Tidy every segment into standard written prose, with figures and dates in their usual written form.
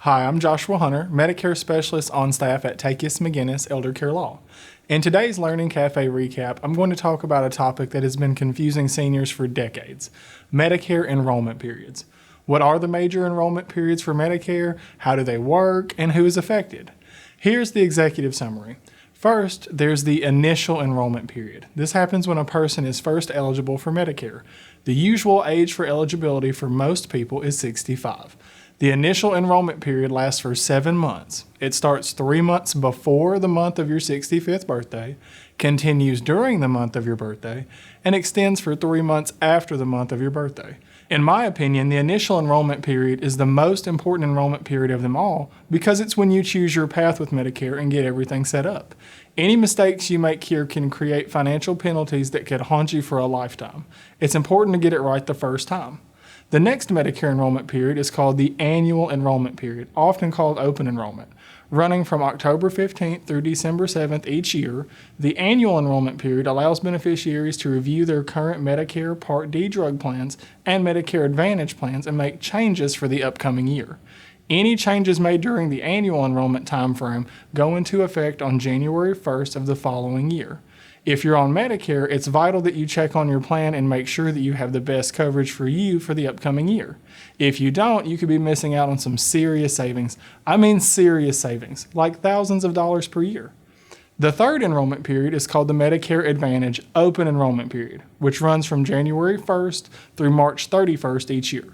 Hi, I'm Joshua Hunter, Medicare Specialist on staff at McGinnis Elder Care Law. In today's Learning Cafe recap, I'm going to talk about a topic that has been confusing seniors for decades: Medicare enrollment periods. What are the major enrollment periods for Medicare? How do they work? And who is affected? Here's the executive summary. First, there's the initial enrollment period. This happens when a person is first eligible for Medicare. The usual age for eligibility for most people is 65. The initial enrollment period lasts for 7 months. It starts 3 months before the month of your 65th birthday, continues during the month of your birthday, and extends for 3 months after the month of your birthday. In my opinion, the initial enrollment period is the most important enrollment period of them all because it's when you choose your path with Medicare and get everything set up. Any mistakes you make here can create financial penalties that could haunt you for a lifetime. It's important to get it right the first time. The next Medicare enrollment period is called the annual enrollment period, often called open enrollment. Running from October 15th through December 7th each year, the annual enrollment period allows beneficiaries to review their current Medicare Part D drug plans and Medicare Advantage plans and make changes for the upcoming year. Any changes made during the annual enrollment timeframe go into effect on January 1st of the following year. If you're on Medicare, it's vital that you check on your plan and make sure that you have the best coverage for you for the upcoming year. If you don't, you could be missing out on some serious savings. I mean serious savings, like thousands of dollars per year. The third enrollment period is called the Medicare Advantage Open Enrollment Period, which runs from January 1st through March 31st each year.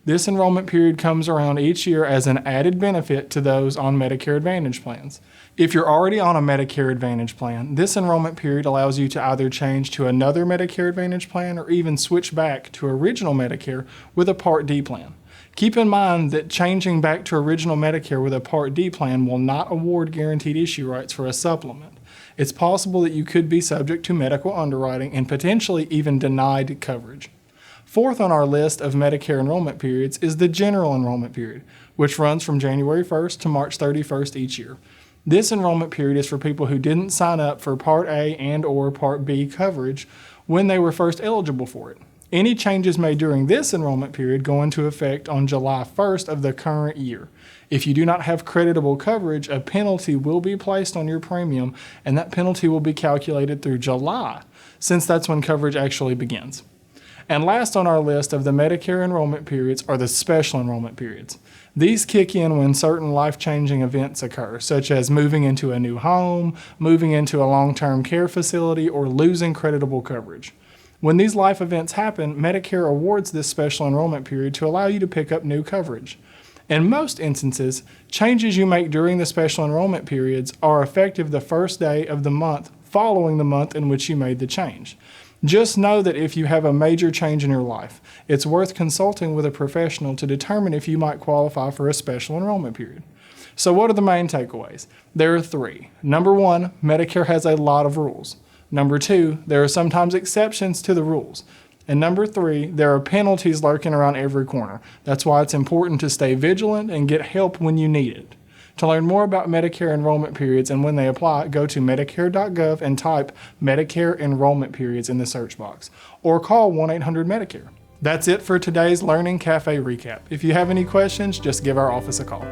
This enrollment period comes around each year as an added benefit to those on Medicare Advantage plans. If you're already on a Medicare Advantage plan, this enrollment period allows you to either change to another Medicare Advantage plan or even switch back to original Medicare with a Part D plan. Keep in mind that changing back to original Medicare with a Part D plan will not award guaranteed issue rights for a supplement. It's possible that you could be subject to medical underwriting and potentially even denied coverage. Fourth on our list of Medicare enrollment periods is the general enrollment period, which runs from January 1st to March 31st each year. This enrollment period is for people who didn't sign up for Part A and/or Part B coverage when they were first eligible for it. Any changes made during this enrollment period go into effect on July 1st of the current year. If you do not have creditable coverage, a penalty will be placed on your premium, and that penalty will be calculated through July, since that's when coverage actually begins. And last on our list of the Medicare enrollment periods are the special enrollment periods. These kick in when certain life-changing events occur, such as moving into a new home, moving into a long-term care facility, or losing creditable coverage. When these life events happen, Medicare awards this special enrollment period to allow you to pick up new coverage. In most instances, changes you make during the special enrollment periods are effective the first day of the month following the month in which you made the change. Just know that if you have a major change in your life, it's worth consulting with a professional to determine if you might qualify for a special enrollment period. So what are the main takeaways? There are 3. Number 1, Medicare has a lot of rules. Number 2, there are sometimes exceptions to the rules. And number 3, there are penalties lurking around every corner. That's why it's important to stay vigilant and get help when you need it. To learn more about Medicare enrollment periods and when they apply, go to Medicare.gov and type Medicare Enrollment Periods in the search box, or call 1-800-MEDICARE. That's it for today's Learning Cafe recap. If you have any questions, just give our office a call.